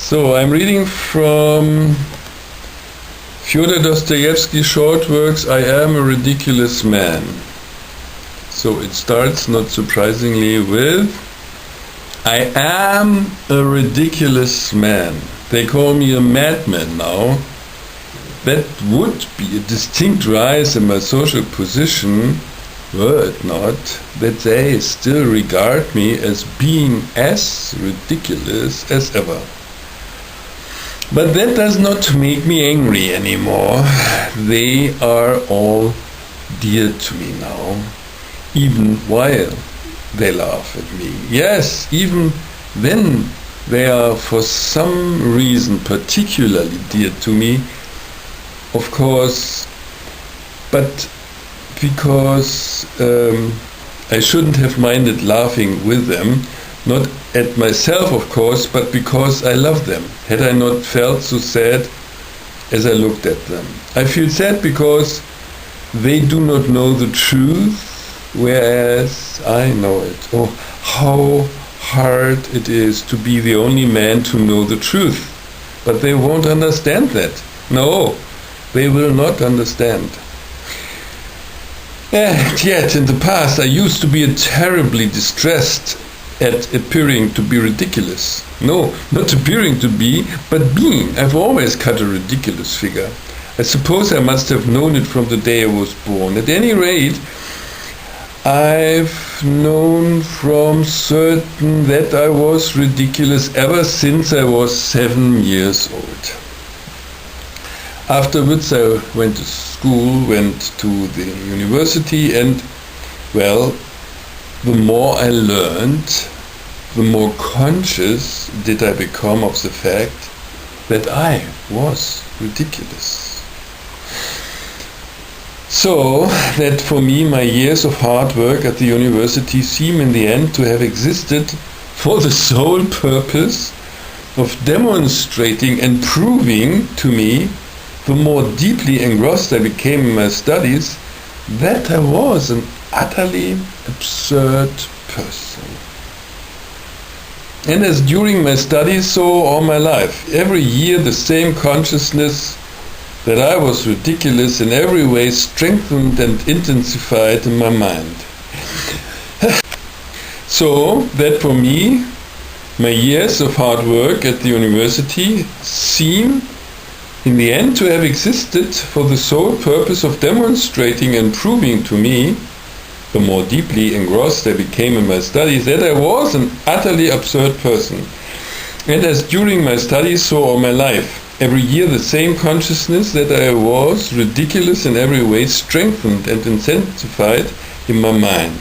So I'm reading from Fyodor Dostoyevsky short works, I Am a Ridiculous Man. So it starts, not surprisingly, with I am a ridiculous man. They call me a madman now. That would be a distinct rise in my social position, were it not that they still regard me as being as ridiculous as ever. But that does not make me angry anymore. They are all dear to me now, even while they laugh at me. Yes, even then they are for some reason particularly dear to me, of course, but because I shouldn't have minded laughing with them, not at myself, of course, but because I love them. Had I not felt so sad as I looked at them. I feel sad because they do not know the truth, whereas I know it. Oh, how hard it is to be the only man to know the truth. But they won't understand that. No, they will not understand. And yet, in the past, I used to be terribly distressed at appearing to be ridiculous. No, not appearing to be, but being. I've always cut a ridiculous figure. I suppose I must have known it from the day I was born. At any rate, I've known from certain that I was ridiculous ever since I was 7 years old. Afterwards I went to school, went to the university, and, well, the more I learned, the more conscious did I become of the fact that I was ridiculous. So that for me my years of hard work at the university seem in the end to have existed for the sole purpose of demonstrating and proving to me, the more deeply engrossed I became in my studies, that I was an utterly absurd person. And as during my studies, so all my life, every year the same consciousness that I was ridiculous in every way strengthened and intensified in my mind. So that for me, my years of hard work at the university seem in the end to have existed for the sole purpose of demonstrating and proving to me, the more deeply engrossed I became in my studies, that I was an utterly absurd person. And as during my studies, so all my life, every year the same consciousness that I was ridiculous in every way strengthened and intensified in my mind.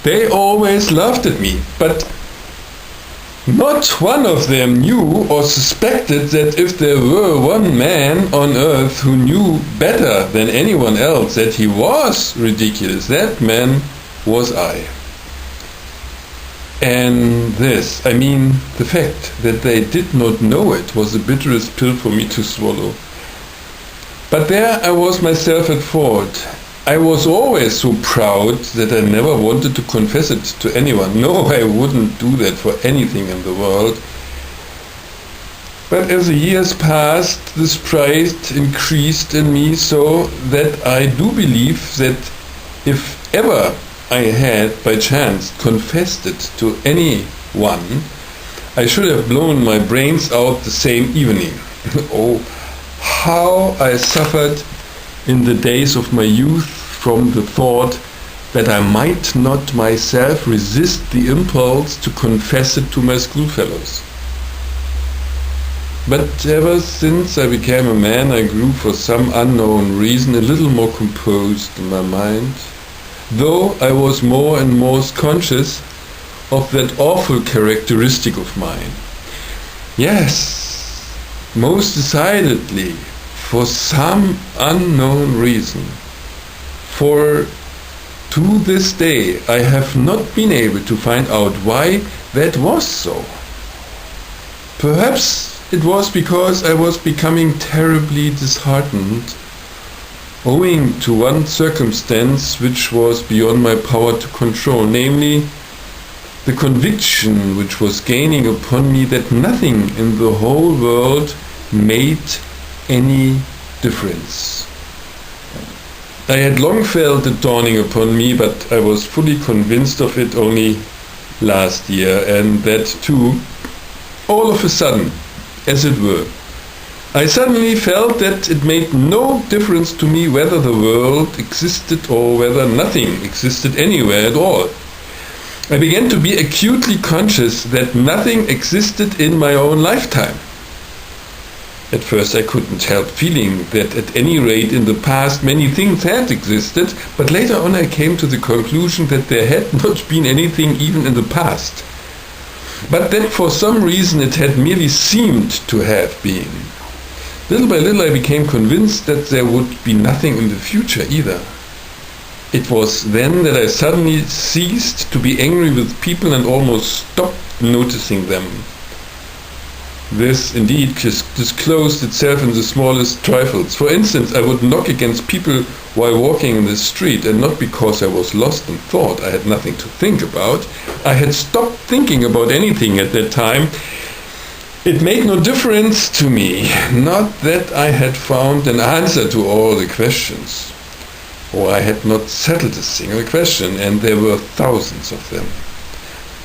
They always laughed at me, but not one of them knew or suspected that if there were one man on earth who knew better than anyone else that he was ridiculous, that man was I. And this, I mean, the fact that they did not know it was the bitterest pill for me to swallow. But there I was myself at fault. I was always so proud that I never wanted to confess it to anyone. No, I wouldn't do that for anything in the world. But as the years passed, this pride increased in me so that I do believe that if ever I had by chance confessed it to anyone, I should have blown my brains out the same evening. Oh, how I suffered in the days of my youth from the thought that I might not myself resist the impulse to confess it to my schoolfellows. But ever since I became a man, I grew for some unknown reason a little more composed in my mind, though I was more and more conscious of that awful characteristic of mine. Yes, most decidedly, for some unknown reason. For to this day I have not been able to find out why that was so. Perhaps it was because I was becoming terribly disheartened, owing to one circumstance which was beyond my power to control, namely the conviction which was gaining upon me that nothing in the whole world made any difference. I had long felt it dawning upon me, but I was fully convinced of it only last year, and that too, all of a sudden, as it were. I suddenly felt that it made no difference to me whether the world existed or whether nothing existed anywhere at all. I began to be acutely conscious that nothing existed in my own lifetime. At first I couldn't help feeling that at any rate in the past many things had existed, but later on I came to the conclusion that there had not been anything even in the past, but that for some reason it had merely seemed to have been. Little by little I became convinced that there would be nothing in the future either. It was then that I suddenly ceased to be angry with people and almost stopped noticing them. This indeed disclosed itself in the smallest trifles. For instance, I would knock against people while walking in the street, and not because I was lost in thought. I had nothing to think about. I had stopped thinking about anything at that time. It made no difference to me, not that I had found an answer to all the questions, or I had not settled a single question, and there were thousands of them.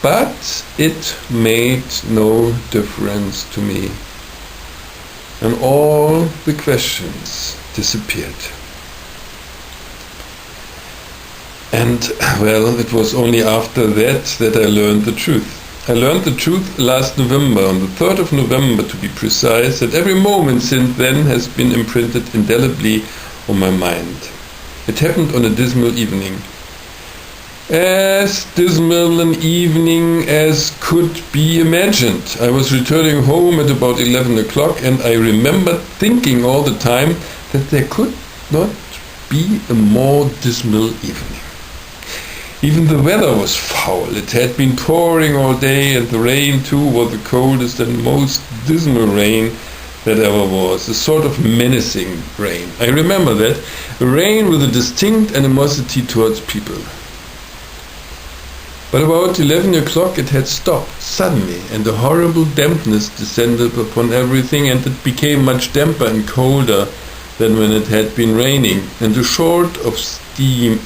But it made no difference to me, and all the questions disappeared. And, well, it was only after that I learned the truth. I learned the truth last November, on the 3rd of November to be precise, that every moment since then has been imprinted indelibly on my mind. It happened on a dismal evening. As dismal an evening as could be imagined. I was returning home at about 11 o'clock, and I remembered thinking all the time that there could not be a more dismal evening. Even the weather was foul. It had been pouring all day, and the rain too was the coldest and most dismal rain that ever was, a sort of menacing rain. I remember that, a rain with a distinct animosity towards people. But about 11 o'clock it had stopped suddenly, and a horrible dampness descended upon everything, and it became much damper and colder than when it had been raining, and a sort of steam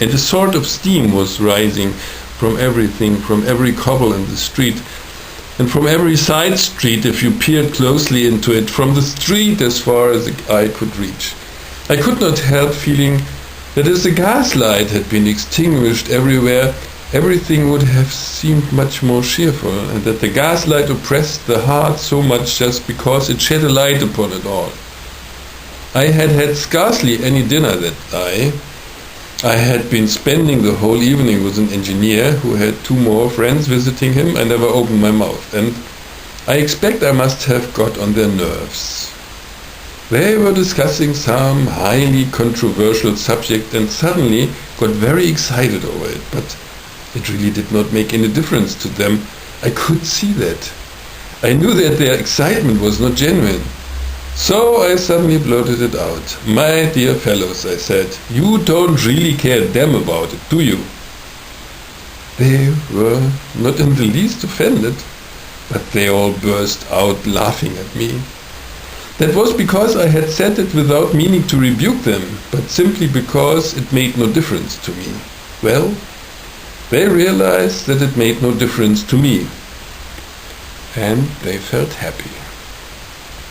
was rising from everything, from every cobble in the street, and from every side street if you peered closely into it, from the street as far as the eye could reach. I could not help feeling that as the gas light had been extinguished everywhere, everything would have seemed much more cheerful, and that the gaslight oppressed the heart so much just because it shed a light upon it all. I had had scarcely any dinner that day. I had been spending the whole evening with an engineer who had 2 more friends visiting him. I never opened my mouth, and I expect I must have got on their nerves. They were discussing some highly controversial subject and suddenly got very excited over it, but it really did not make any difference to them. I could see that. I knew that their excitement was not genuine. So I suddenly blurted it out. "My dear fellows," I said, "you don't really care a damn about it, do you?" They were not in the least offended, but they all burst out laughing at me. That was because I had said it without meaning to rebuke them, but simply because it made no difference to me. Well, they realized that it made no difference to me, and they felt happy.